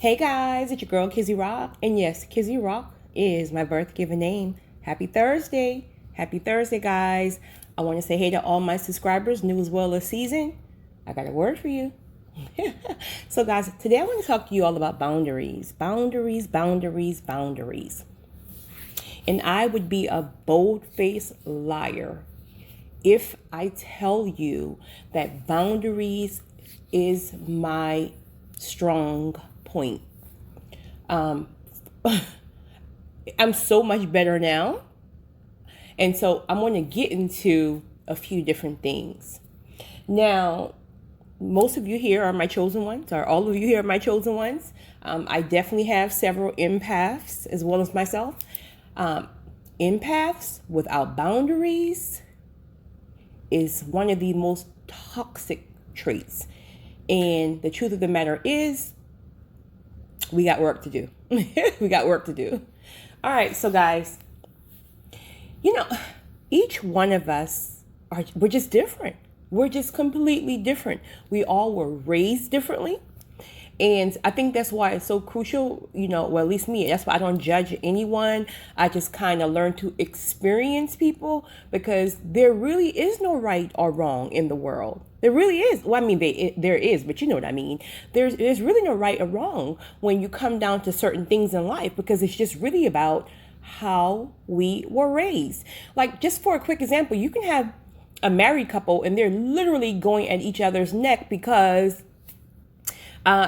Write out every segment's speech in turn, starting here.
Hey guys, it's your girl Kizzy Rock. And yes, Kizzy Rock is my birth given name. Happy Thursday. Happy Thursday, guys. I want to say hey to all my subscribers, new as well as seasoned. I got a word for you. So guys, today I want to talk to you all about boundaries. Boundaries, boundaries, boundaries. And I would be a bold-faced liar if I tell you that boundaries is my strong point. I'm so much better now. And so I'm going to get into a few different things. Now, most of you here are my chosen ones, or all of you here are my chosen ones. I definitely have several empaths as well as myself. Empaths without boundaries is one of the most toxic traits. And the truth of the matter is, we got work to do. We got work to do. All right, so guys, each one of us we're just different. We're just completely different. We all were raised differently. And I think that's why it's so crucial, well, at least me, that's why I don't judge anyone. I just kind of learn to experience people, because there really is no right or wrong in the world. There really is. Well, I mean, there is, but you know what I mean. There's really no right or wrong when you come down to certain things in life, because it's just really about how we were raised. Like, just for a quick example, you can have a married couple and they're literally going at each other's neck because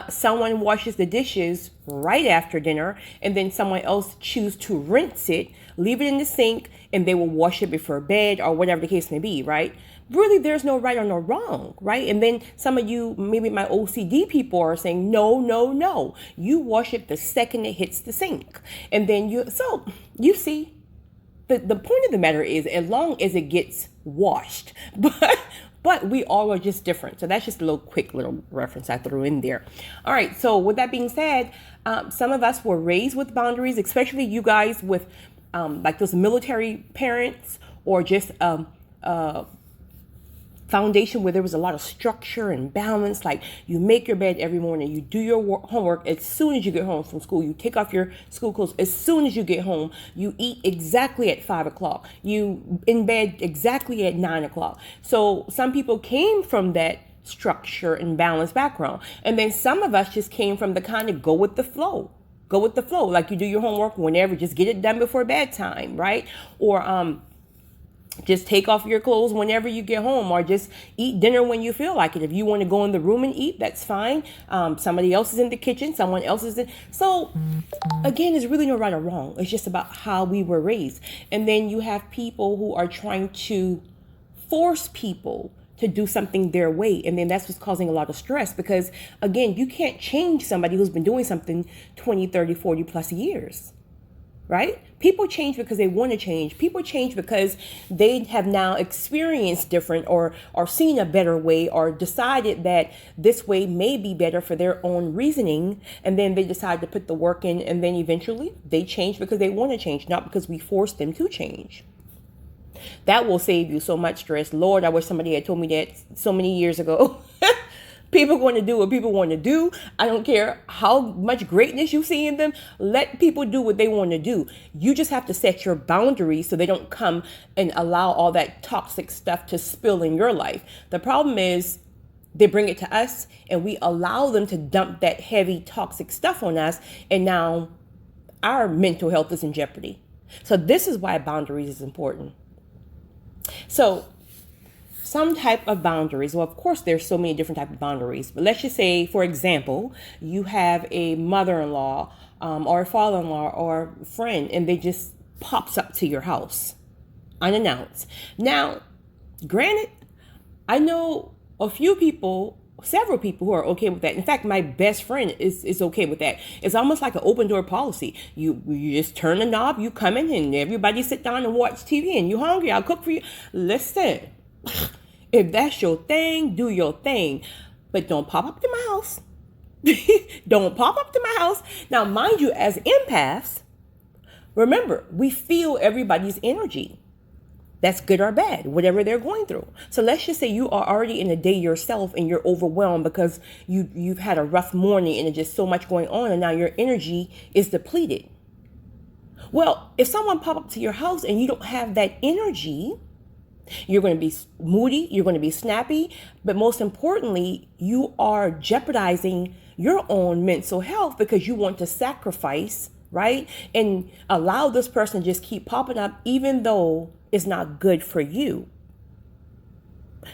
someone washes the dishes right after dinner, and then someone else chooses to rinse it, leave it in the sink, and they will wash it before bed or whatever the case may be, right? Really, there's no right or no wrong, right? And then some of you, maybe my OCD people, are saying, no, no, no. You wash it the second it hits the sink. And then you see, the point of the matter is, as long as it gets washed, but we all are just different. So that's just a quick little reference I threw in there. All right. So with that being said, some of us were raised with boundaries, especially you guys with like those military parents, or just foundation where there was a lot of structure and balance. Like, you make your bed every morning, you do your homework as soon as you get home from school, you take off your school clothes as soon as you get home, you eat exactly at 5:00, you in bed exactly at 9:00. So some people came from that structure and balance background, and then some of us just came from the kind of go with the flow. Like, you do your homework whenever, just get it done before bedtime, right? Or just take off your clothes whenever you get home, or just eat dinner when you feel like it. If you want to go in the room and eat, that's fine. Somebody else is in the kitchen, someone else is in. So again, there's really no right or wrong. It's just about how we were raised. And then you have people who are trying to force people to do something their way. And then that's what's causing a lot of stress, because again, you can't change somebody who's been doing something 20, 30, 40 plus years. Right? People change because they want to change. People change because they have now experienced different, or seen a better way, or decided that this way may be better for their own reasoning. And then they decide to put the work in, and then eventually they change because they want to change, not because we force them to change. That will save you so much stress. Lord, I wish somebody had told me that so many years ago. People want to do what people want to do. I don't care how much greatness you see in them. Let people do what they want to do. You just have to set your boundaries so they don't come and allow all that toxic stuff to spill in your life. The problem is, they bring it to us and we allow them to dump that heavy toxic stuff on us. And now our mental health is in jeopardy. So this is why boundaries is important. So some type of boundaries. Well, of course, there's so many different types of boundaries. But let's just say, for example, you have a mother-in-law or a father-in-law or friend, and they just pops up to your house unannounced. Now, granted, I know several people who are okay with that. In fact, my best friend is okay with that. It's almost like an open door policy. You just turn the knob, you come in, and everybody sit down and watch TV, and you hungry, I'll cook for you. Listen. If that's your thing, do your thing. But don't pop up to my house. Don't pop up to my house. Now, mind you, as empaths, remember, we feel everybody's energy. That's good or bad, whatever they're going through. So let's just say you are already in a day yourself and you're overwhelmed because you've had a rough morning and there's just so much going on and now your energy is depleted. Well, if someone pop up to your house and you don't have that energy, you're going to be moody, you're going to be snappy, but most importantly, you are jeopardizing your own mental health because you want to sacrifice, right? And allow this person to just keep popping up even though it's not good for you.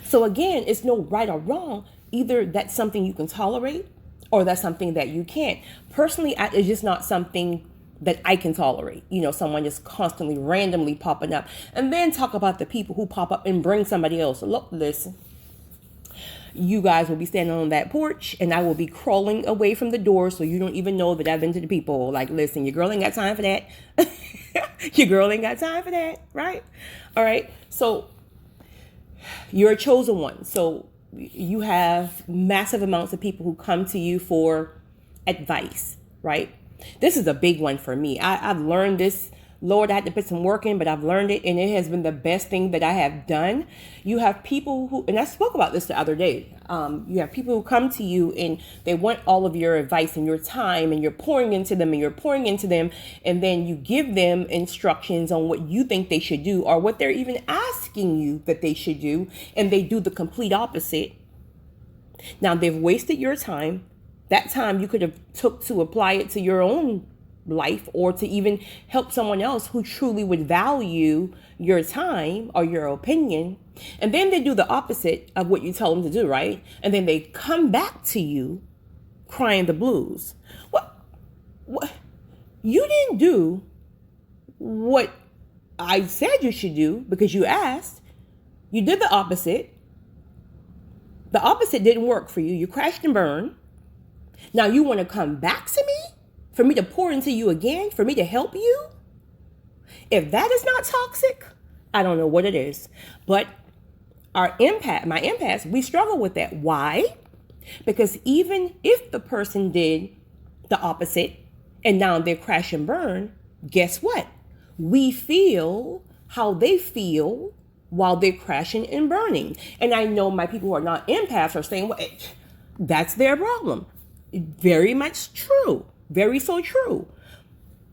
So again, it's no right or wrong. Either that's something you can tolerate or that's something that you can't. Personally, it's just not something that I can tolerate. Someone just constantly randomly popping up. And then talk about the people who pop up and bring somebody else. Look, listen. You guys will be standing on that porch and I will be crawling away from the door so you don't even know that I've been to the people. Like, listen, your girl ain't got time for that. Your girl ain't got time for that, right? All right. So you're a chosen one. So you have massive amounts of people who come to you for advice, right? This is a big one for me. I've learned this. Lord, I had to put some work in, but I've learned it, and it has been the best thing that I have done. You have people who, and I spoke about this the other day, you have people who come to you and they want all of your advice and your time, and you're pouring into them, and then you give them instructions on what you think they should do or what they're even asking you that they should do, and they do the complete opposite. Now, they've wasted your time. That time you could have took to apply it to your own life or to even help someone else who truly would value your time or your opinion. And then they do the opposite of what you tell them to do, right? And then they come back to you crying the blues. What? You didn't do what I said you should do because you asked. You did the opposite. The opposite didn't work for you. You crashed and burned. Now you want to come back to me? For me to pour into you again? For me to help you? If that is not toxic, I don't know what it is. But my empaths, we struggle with that. Why? Because even if the person did the opposite and now they're crash and burn, guess what? We feel how they feel while they're crashing and burning. And I know my people who are not empaths are saying, well, that's their problem. Very much true. Very so true.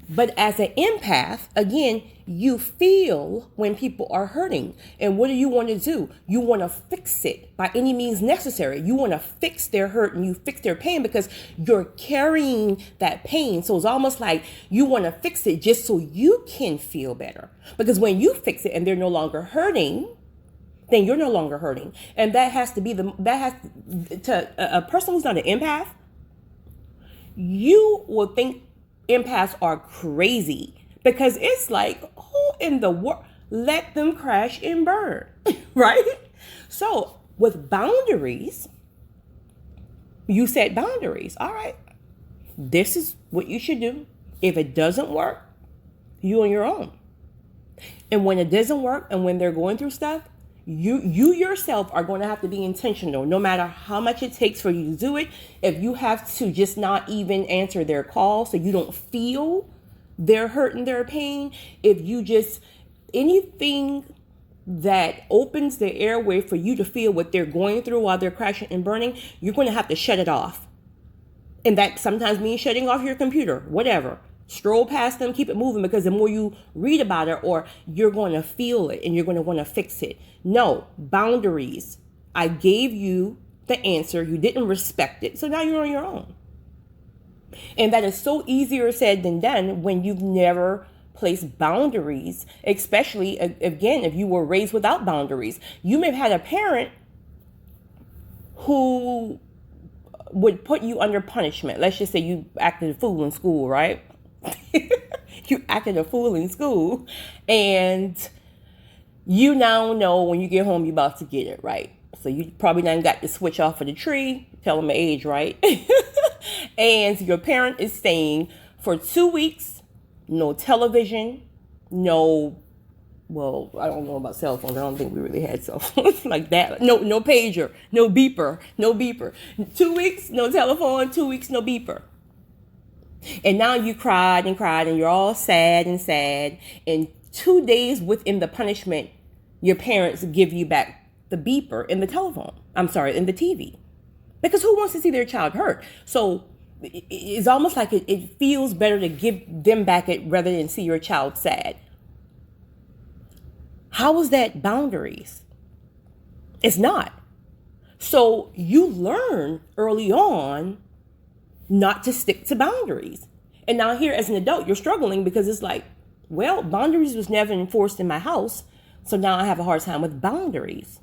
But as an empath, again, you feel when people are hurting. And what do you want to do? You want to fix it by any means necessary. You want to fix their hurt and you fix their pain because you're carrying that pain. So it's almost like you want to fix it just so you can feel better. Because when you fix it and they're no longer hurting, then you're no longer hurting. And that has to be a person who's not an empath, you will think empaths are crazy because it's like, who in the world? Let them crash and burn, right? So with boundaries, you set boundaries. All right, this is what you should do. If it doesn't work, you on your own. And when it doesn't work and when they're going through stuff, you yourself are going to have to be intentional, no matter how much it takes for you to do it. If you have to just not even answer their call so you don't feel their hurt and their pain, if you just, anything that opens the airway for you to feel what they're going through while they're crashing and burning, you're going to have to shut it off. And that sometimes means shutting off your computer, whatever. Stroll past them, keep it moving, because the more you read about it, or you're going to feel it and you're going to want to fix it. No, boundaries. I gave you the answer. You didn't respect it. So now you're on your own. And that is so easier said than done when you've never placed boundaries, especially, again, if you were raised without boundaries. You may have had a parent who would put you under punishment. Let's just say you acted a fool in school, right? You acted a fool in school, and you now know when you get home you're about to get it, right? So you probably done got the switch off of the tree, tell them the age, right? And your parent is saying for 2 weeks, no television, no, well, I don't know about cell phones. I don't think we really had cell phones like that. No pager, no beeper. 2 weeks, no telephone, 2 weeks, no beeper. And now you cried and you're all sad. And 2 days within the punishment, your parents give you back the beeper in the telephone. I'm sorry, in the TV. Because who wants to see their child hurt? So it's almost like it feels better to give them back it rather than see your child sad. How is that boundaries? It's not. So you learn early on not to stick to boundaries. And now here as an adult, you're struggling because it's like, well, boundaries was never enforced in my house. So now I have a hard time with boundaries.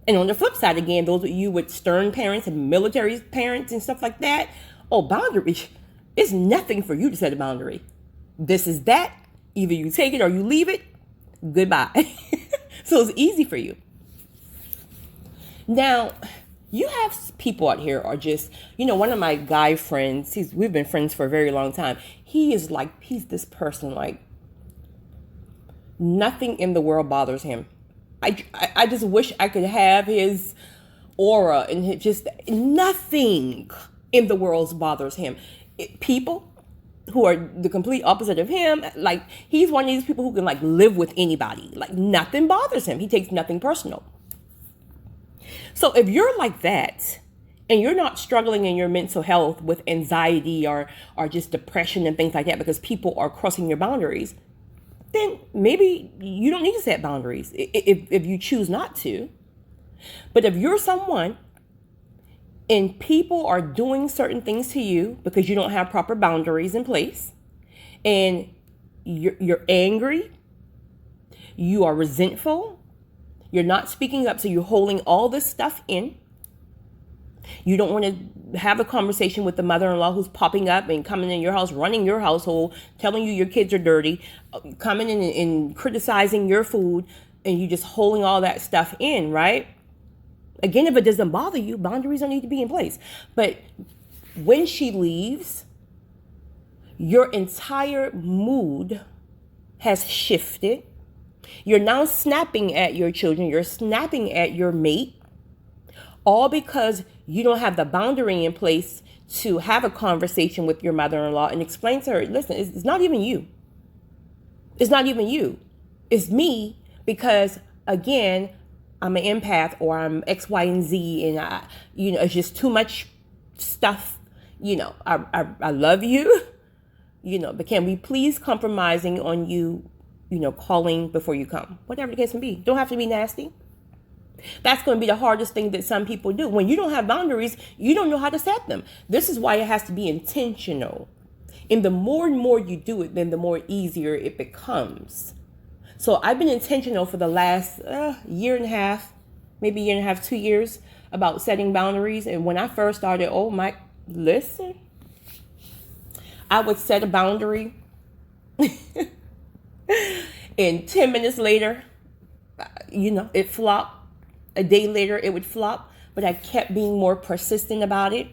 And on the flip side, again, those of you with stern parents and military parents and stuff like that, oh, boundaries, it's nothing for you to set a boundary. This is that. Either you take it or you leave it. Goodbye. So it's easy for you. Now, you have people out here are just, one of my guy friends, we've been friends for a very long time. He's this person, like, nothing in the world bothers him. I just wish I could have his aura and just nothing in the world bothers him. People who are the complete opposite of him, like he's one of these people who can like live with anybody. Like nothing bothers him. He takes nothing personal. So if you're like that and you're not struggling in your mental health with anxiety or just depression and things like that because people are crossing your boundaries, then maybe you don't need to set boundaries if you choose not to. But if you're someone and people are doing certain things to you because you don't have proper boundaries in place and you're angry, you are resentful, you're not speaking up, so you're holding all this stuff in. You don't want to have a conversation with the mother-in-law who's popping up and coming in your house, running your household, telling you your kids are dirty, coming in and criticizing your food, and you just holding all that stuff in, right? Again, if it doesn't bother you, boundaries don't need to be in place. But when she leaves, your entire mood has shifted. You're now snapping at your children. You're snapping at your mate. All because you don't have the boundary in place to have a conversation with your mother-in-law and explain to her, listen, it's not even you. It's not even you. It's me because, again, I'm an empath or I'm X, Y, and Z and it's just too much stuff. I love you, but can we please compromising on you, calling before you come? Whatever the case may be. Don't have to be nasty. That's going to be the hardest thing that some people do. When you don't have boundaries, you don't know how to set them. This is why it has to be intentional. And the more and more you do it, then the more easier it becomes. So I've been intentional for the last year and a half, maybe year and a half, 2 years about setting boundaries. And when I first started, listen, I would set a boundary and 10 minutes later, it flopped. A day later, it would flop, but I kept being more persistent about it.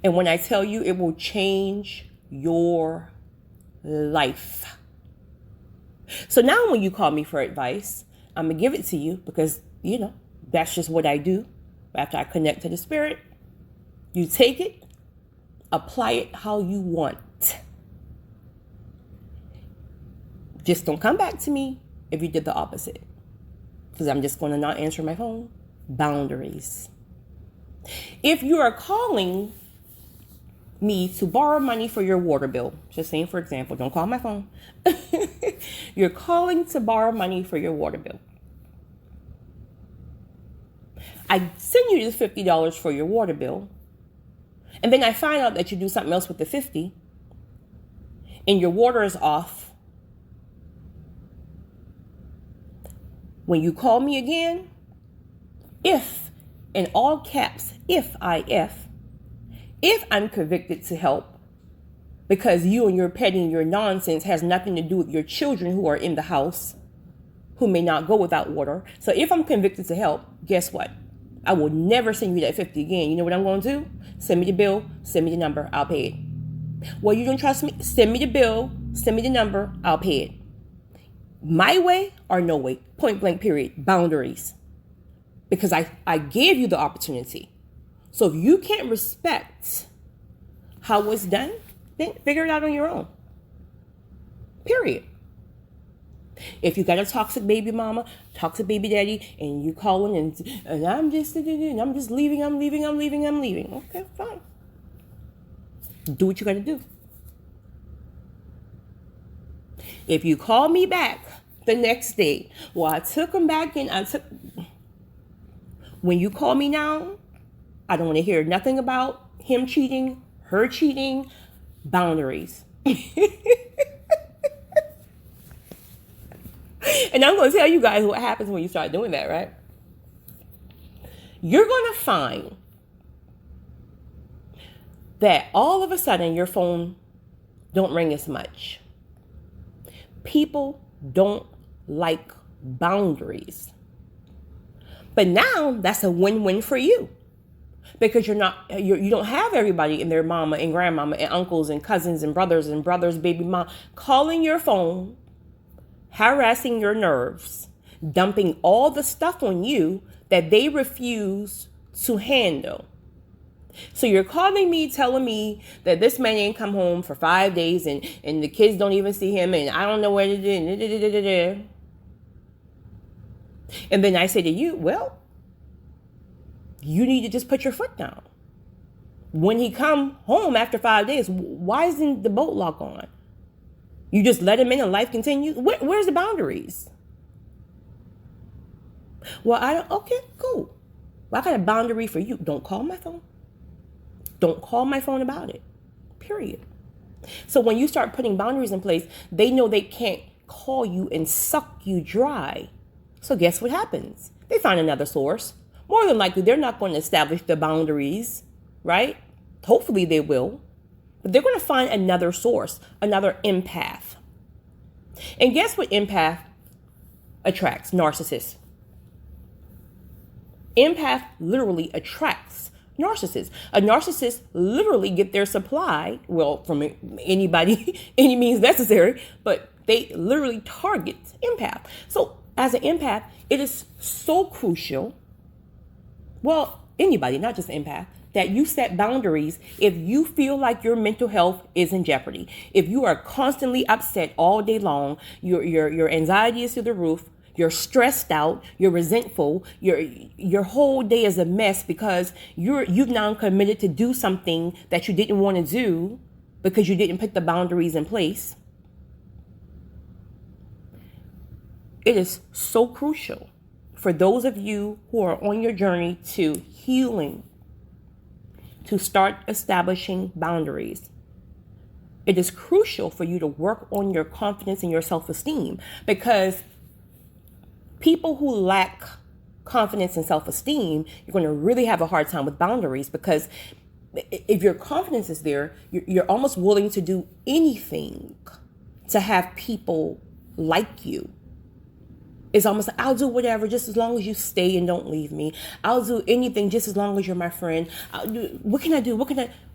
And when I tell you, it will change your life. So now when you call me for advice, I'm going to give it to you because, that's just what I do. After I connect to the spirit, you take it, apply it how you want. Just don't come back to me if you did the opposite. Because I'm just going to not answer my phone. Boundaries. If you are calling me to borrow money for your water bill, just saying for example, don't call my phone. You're calling to borrow money for your water bill. I send you this $50 for your water bill. And then I find out that you do something else with the 50 and your water is off. When you call me again, if, in all caps, if I'm convicted to help, because you and your petty and your nonsense has nothing to do with your children who are in the house, who may not go without water. So if I'm convicted to help, guess what? I will never send you that 50 again. You know what I'm going to do? Send me the bill, send me the number, I'll pay it. Well, you don't trust me? Send me the bill, send me the number, I'll pay it. My way or no way, point blank period, boundaries. Because I gave you the opportunity. So if you can't respect how it's done, then figure it out on your own. Period. If you got a toxic baby mama, toxic baby daddy, and you calling and I'm just leaving, I'm leaving. Okay, fine. Do what you got to do. If you call me back the next day, well, I took him back and when you call me now, I don't want to hear nothing about him cheating, her cheating, boundaries. And I'm going to tell you guys what happens when you start doing that, right? You're going to find that all of a sudden your phone don't ring as much. People don't like boundaries. But now that's a win-win for you. Because you don't have everybody and their mama and grandmama and uncles and cousins and brothers, baby mom, calling your phone, harassing your nerves, dumping all the stuff on you that they refuse to handle. So you're calling me, telling me that this man ain't come home for 5 days and the kids don't even see him and I don't know where to do. And then I say to you, well, you need to just put your foot down. When he come home after 5 days, why isn't the boat lock on? You just let him in and life continues? Where's the boundaries? Well, okay, cool. Well, I got a boundary for you. Don't call my phone. Don't call my phone about it. Period. So when you start putting boundaries in place, they know they can't call you and suck you dry. So guess what happens? They find another source. More than likely, they're not going to establish the boundaries, right? Hopefully they will. But they're going to find another source, another empath. And guess what empath attracts? Narcissists. Empath literally attracts narcissists. A narcissist literally get their supply, well, from anybody, any means necessary, but they literally target empath. So as an empath, it is so crucial, well, anybody, not just empath, that you set boundaries if you feel like your mental health is in jeopardy. If you are constantly upset all day long, your anxiety is through the roof, you're stressed out, you're resentful, your whole day is a mess because you've now committed to do something that you didn't want to do because you didn't put the boundaries in place. It is so crucial for those of you who are on your journey to healing to start establishing boundaries. It is crucial for you to work on your confidence and your self-esteem, because people who lack confidence and self-esteem, you're going to really have a hard time with boundaries, because if your confidence is there, you're almost willing to do anything to have people like you. It's almost like, I'll do whatever just as long as you stay and don't leave me. I'll do anything just as long as you're my friend. What can I do?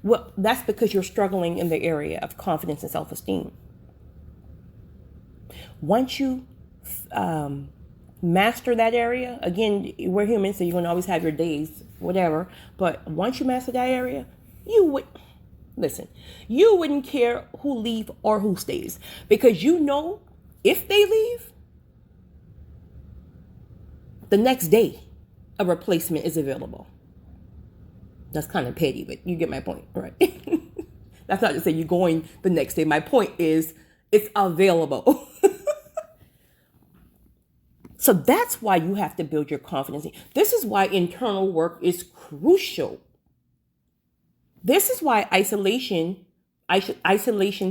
Well, that's because you're struggling in the area of confidence and self-esteem. Once you master that area, again, we're human, so you're going to always have your days, whatever. But once you master that area, you wouldn't care who leave or who stays, because you know if they leave, the next day, a replacement is available. That's kind of petty, but you get my point, right? That's not to say you're going the next day. My point is it's available. So that's why you have to build your confidence. This is why internal work is crucial. This is why isolation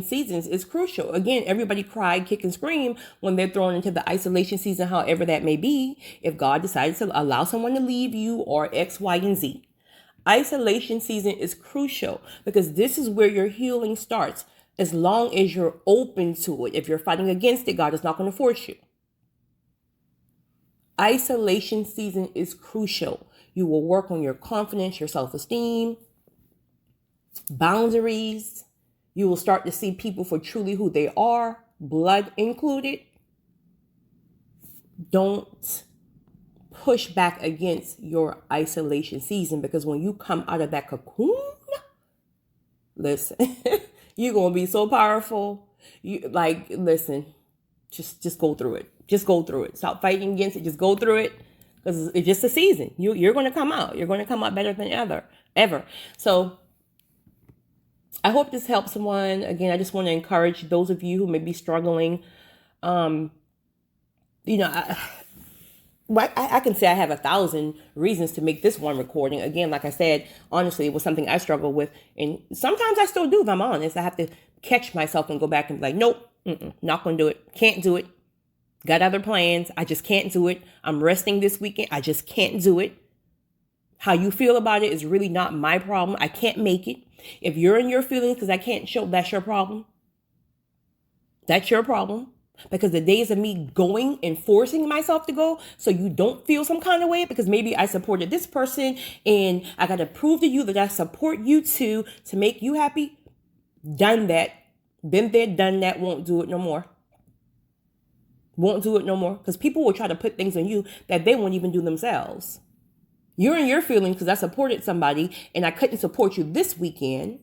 seasons is crucial. Again, everybody cry, kick, and scream when they're thrown into the isolation season, however that may be, if God decides to allow someone to leave you or X, Y, and Z. Isolation season is crucial because this is where your healing starts, as long as you're open to it. If you're fighting against it, God is not going to force you. Isolation season is crucial. You will work on your confidence, your self-esteem, boundaries. You will start to see people for truly who they are, blood included. Don't push back against your isolation season, because when you come out of that cocoon, listen, you're going to be so powerful. Listen, Just go through it. Just go through it. Stop fighting against it. Just go through it, because it's just a season. You're going to come out. You're going to come out better than ever. So I hope this helps someone. Again, I just want to encourage those of you who may be struggling. You know, I can say I have 1,000 reasons to make this one recording. Again, like I said, honestly, it was something I struggled with. And sometimes I still do, if I'm honest. I have to catch myself and go back and be like, nope, not going to do it. Can't do it. Got other plans. I just can't do it. I'm resting this weekend. I just can't do it. How you feel about it is really not my problem. I can't make it. If you're in your feelings because I can't show, that's your problem. That's your problem. Because the days of me going and forcing myself to go so you don't feel some kind of way because maybe I supported this person and I got to prove to you that I support you too to make you happy. Done that. Been there, done that. Won't do it no more. Won't do it no more. Because people will try to put things on you that they won't even do themselves. You're in your feelings because I supported somebody and I couldn't support you this weekend.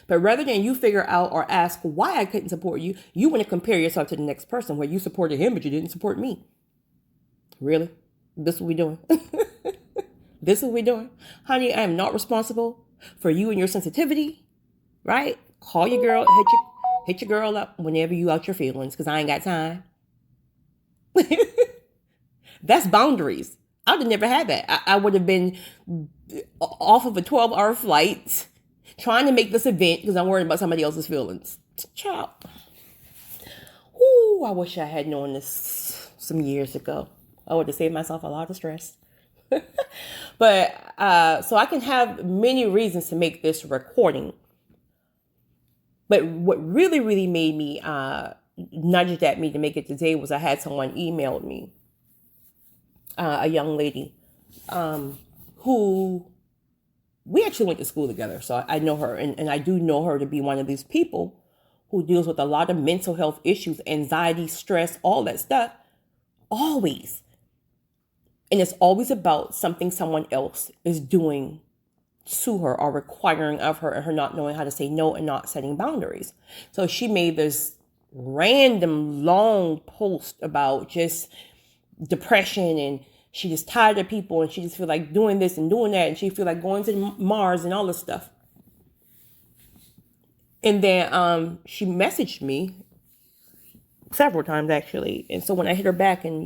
But rather than you figure out or ask why I couldn't support you, you want to compare yourself to the next person where you supported him, but you didn't support me. Really? This is what we doing? This is what we doing? Honey, I am not responsible for you and your sensitivity, right? Call your girl, hit your girl up whenever you out your feelings because I ain't got time. That's boundaries. I would have never had that. I would have been off of a 12-hour flight trying to make this event because I'm worried about somebody else's feelings. Child. Ooh, I wish I had known this some years ago. I would have saved myself a lot of stress. But so I can have many reasons to make this recording. But what really, really made me nudged at me to make it today was I had someone emailed me, a young lady who we actually went to school together. So I know her and I do know her to be one of these people who deals with a lot of mental health issues, anxiety, stress, all that stuff. Always. And it's always about something someone else is doing to her or requiring of her and her not knowing how to say no and not setting boundaries. So she made this random long post about just depression and she just tired of people and she just feel like doing this and doing that and she feel like going to Mars and all this stuff. And then she messaged me several times actually. And so when I hit her back and,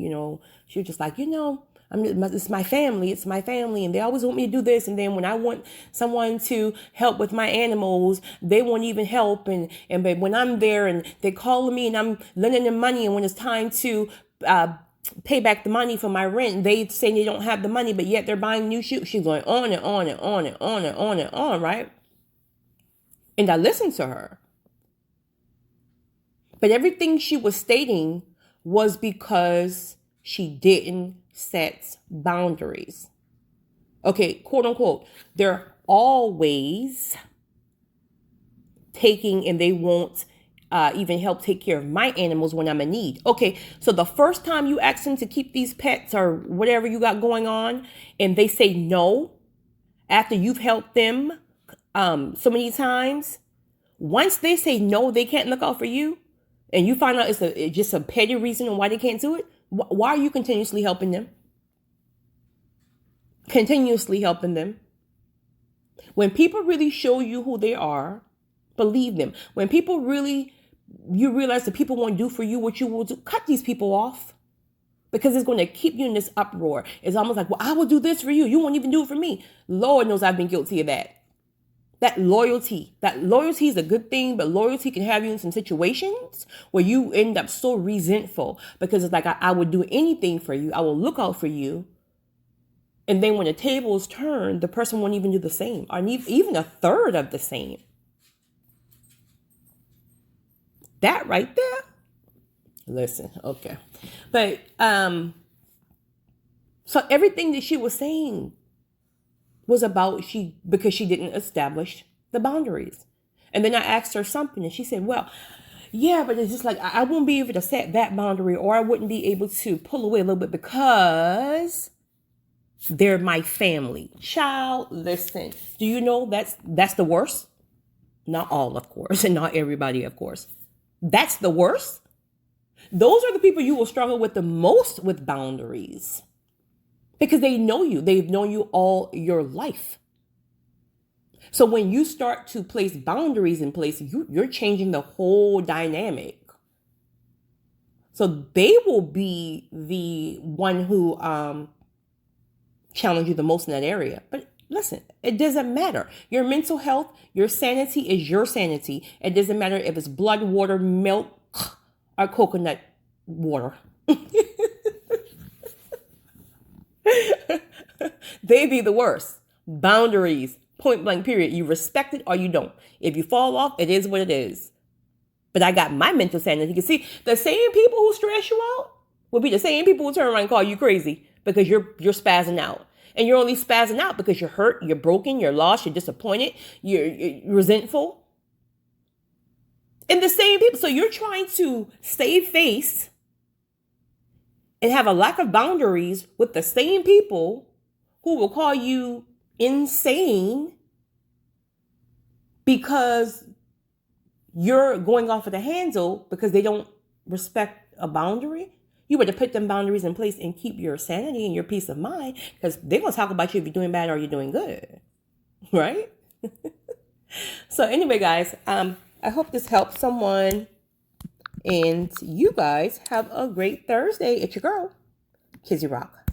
she was just like, it's my family. And they always want me to do this. And then when I want someone to help with my animals, they won't even help. And but when I'm there and they're calling me and I'm lending them money and when it's time to pay back the money for my rent, they say they don't have the money, but yet they're buying new shoes. She's going on and on and on and on and on and on, right? And I listened to her. But everything she was stating was because she didn't set boundaries. Okay, quote unquote, they're always taking and they won't even help take care of my animals when I'm in need. Okay, so the first time you ask them to keep these pets or whatever you got going on and they say no after you've helped them so many times, once they say no, they can't look out for you and you find out it's just a petty reason on why they can't do it, why are you continuously helping them? Continuously helping them. When people really show you who they are, believe them. When people really, you realize that people won't do for you what you will do, cut these people off. Because it's going to keep you in this uproar. It's almost like, well, I will do this for you. You won't even do it for me. Lord knows I've been guilty of that. That loyalty is a good thing, but loyalty can have you in some situations where you end up so resentful because it's like, I would do anything for you. I will look out for you. And then when the table is turned, the person won't even do the same or even a third of the same. That right there. Listen, okay. But so everything that she was saying was about because she didn't establish the boundaries. And then I asked her something and she said, well, yeah, but it's just like I won't be able to set that boundary or I wouldn't be able to pull away a little bit because they're my family. Child, listen, do you know that's the worst? Not all, of course, and not everybody, of course. That's the worst. Those are the people you will struggle with the most with boundaries because they know you. They've known you all your life. So when you start to place boundaries in place, you're changing the whole dynamic. So they will be the one who challenge you the most in that area. But listen, it doesn't matter. Your mental health, your sanity is your sanity. It doesn't matter if it's blood, water, milk, or coconut water. They be the worst. Boundaries, point blank, period. You respect it or you don't. If you fall off, it is what it is. But I got my mental sanity. You can see the same people who stress you out will be the same people who turn around and call you crazy because you're spazzing out. And you're only spazzing out because you're hurt, you're broken, you're lost, you're disappointed, you're resentful. And the same people. So you're trying to save face and have a lack of boundaries with the same people who will call you insane because you're going off of the handle because they don't respect a boundary. You better put them boundaries in place and keep your sanity and your peace of mind because they're going to talk about you if you're doing bad or you're doing good. Right? So anyway, guys, I hope this helps someone. And you guys have a great Thursday. It's your girl, Kizzy Rock.